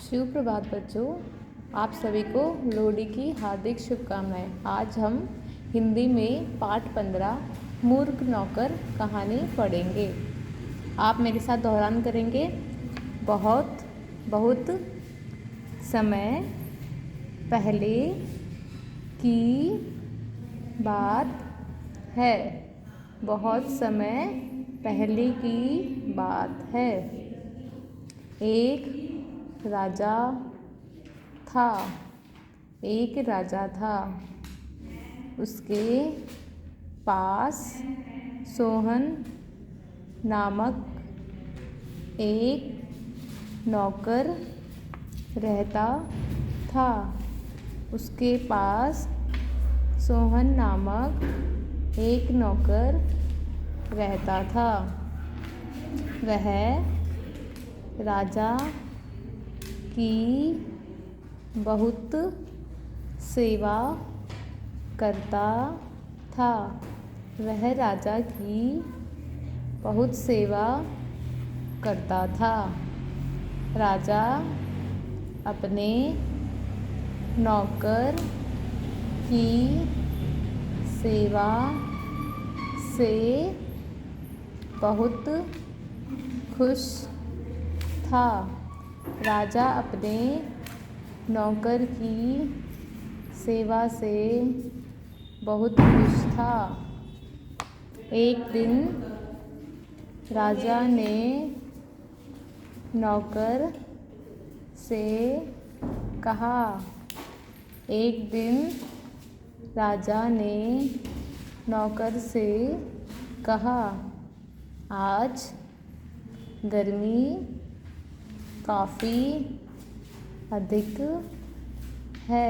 सुप्रभात बच्चों, आप सभी को लोहड़ी की हार्दिक शुभकामनाएं। आज हम हिंदी में पाठ 15 मूर्ख नौकर कहानी पढ़ेंगे। आप मेरे साथ दोहरान करेंगे। बहुत बहुत समय पहले की बात है। बहुत समय पहले की बात है। एक राजा था। उसके पास सोहन नामक एक नौकर रहता था। उसके पास सोहन नामक एक नौकर रहता था। वह राजा की बहुत सेवा करता था। वह राजा की बहुत सेवा करता था। राजा अपने नौकर की सेवा से बहुत खुश था। राजा अपने नौकर की सेवा से बहुत खुश था। एक दिन राजा ने नौकर से कहा। एक दिन राजा ने नौकर से कहा, आज गर्मी काफ़ी अधिक है।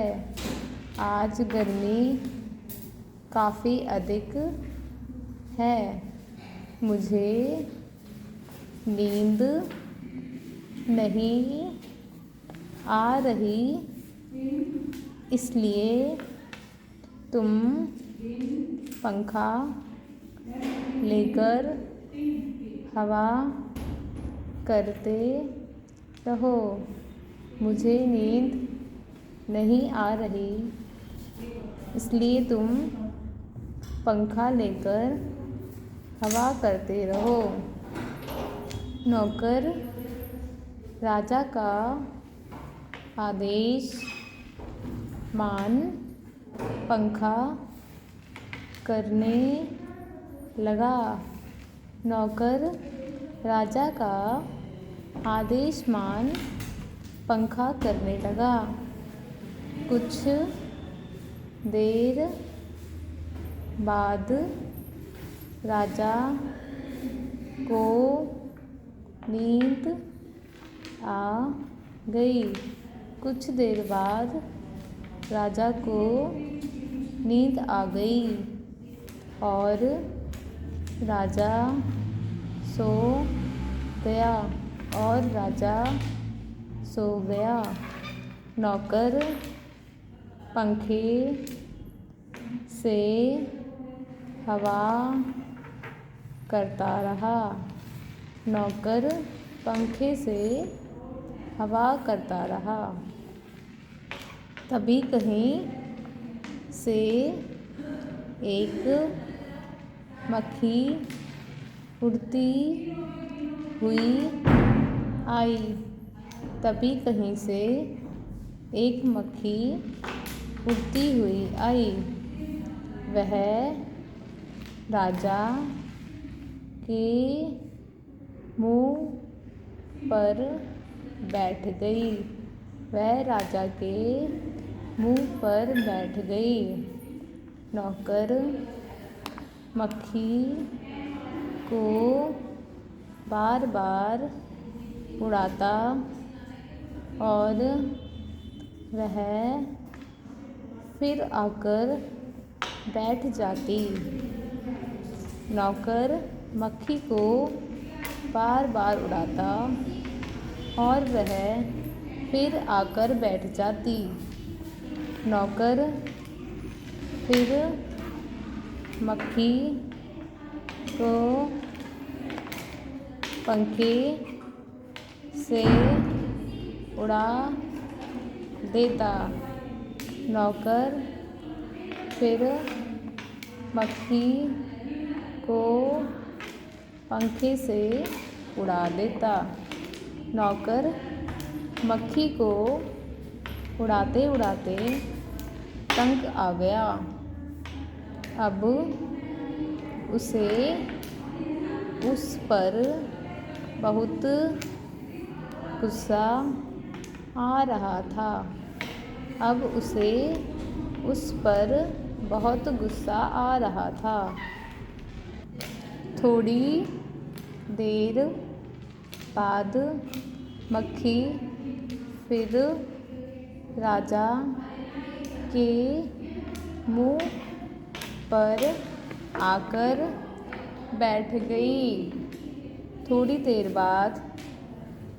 आज गर्मी काफ़ी अधिक है। मुझे नींद नहीं आ रही, इसलिए तुम पंखा लेकर हवा करते रहो। मुझे नींद नहीं आ रही, इसलिए तुम पंखा लेकर हवा करते रहो। नौकर राजा का आदेश मान पंखा करने लगा। नौकर राजा का आदेश मान पंखा करने लगा। कुछ देर बाद राजा को नींद आ गई। कुछ देर बाद राजा को नींद आ गई और राजा सो गया। नौकर पंखे से हवा करता रहा। नौकर पंखे से हवा करता रहा। तभी कहीं से एक मक्खी उड़ती हुई आई। तभी कहीं से एक मक्खी उड़ती हुई आई। वह राजा के मुंह पर बैठ गई। नौकर मक्खी को बार बार उड़ाता और वह फिर आकर बैठ जाती। नौकर मक्खी को बार बार उड़ाता और वह फिर आकर बैठ जाती। नौकर फिर मक्खी को पंखे से उड़ा देता। नौकर फिर मक्खी को पंखे से उड़ा देता। नौकर मक्खी को उड़ाते उड़ाते तंग आ गया। अब उसे उस पर बहुत गुस्सा आ रहा था। अब उसे उस पर बहुत गुस्सा आ रहा था। थोड़ी देर बाद मक्खी फिर राजा के मुंह पर आकर बैठ गई। थोड़ी देर बाद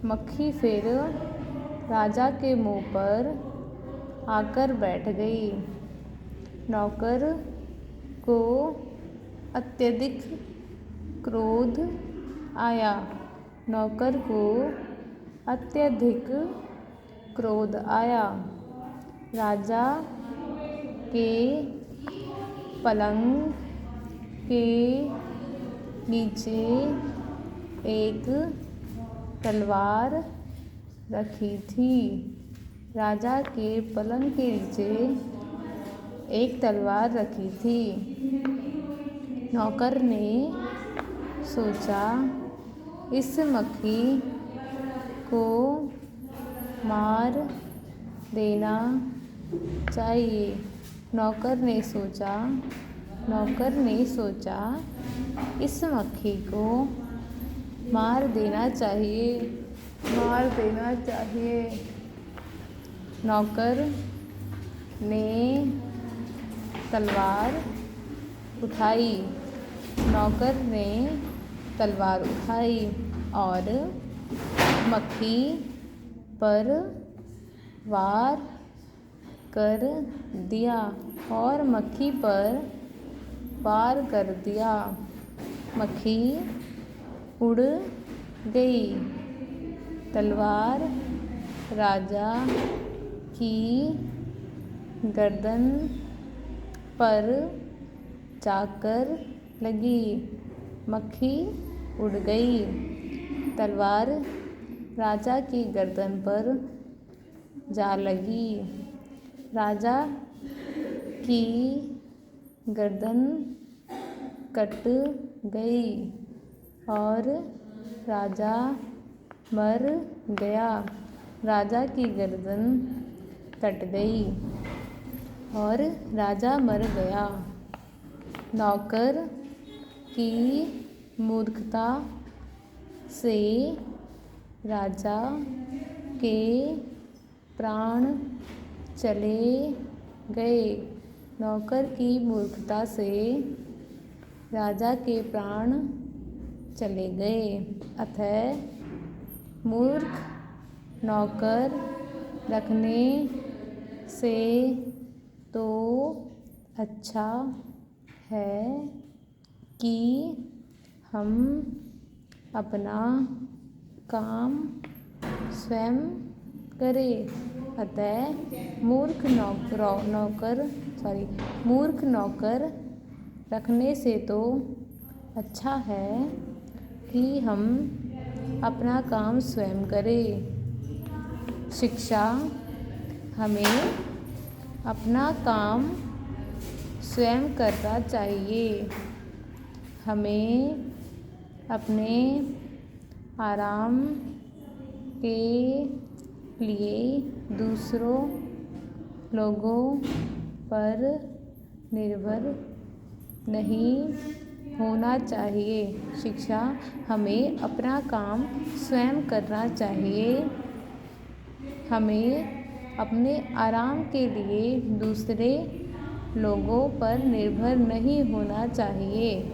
मक्खी फिर राजा के मुंह पर आकर बैठ गई। नौकर को अत्यधिक क्रोध आया। नौकर को अत्यधिक क्रोध आया। राजा के पलंग के नीचे एक तलवार रखी थी। राजा के पलंग के नीचे एक तलवार रखी थी। नौकर ने सोचा, इस मक्खी को मार देना चाहिए। नौकर ने सोचा इस मक्खी को मार देना चाहिए। नौकर ने तलवार उठाई। और मक्खी पर वार कर दिया। मक्खी उड़ गई। तलवार राजा की गर्दन पर जाकर लगी। मक्खी उड़ गई। तलवार राजा की गर्दन पर जा लगी। राजा की गर्दन कट गई और राजा मर गया। राजा की गर्दन कट गई और राजा मर गया। नौकर की मूर्खता से राजा के प्राण चले गए। नौकर की मूर्खता से राजा के प्राण चले गए। अतः मूर्ख नौकर रखने से तो अच्छा है कि हम अपना काम स्वयं करें। अतः मूर्ख नौकर रखने से तो अच्छा है कि हम अपना काम स्वयं करें। शिक्षा हमें अपना काम स्वयं करना चाहिए। हमें अपने आराम के लिए दूसरों लोगों पर निर्भर नहीं होना चाहिए। शिक्षा हमें अपना काम स्वयं करना चाहिए। हमें अपने आराम के लिए दूसरे लोगों पर निर्भर नहीं होना चाहिए।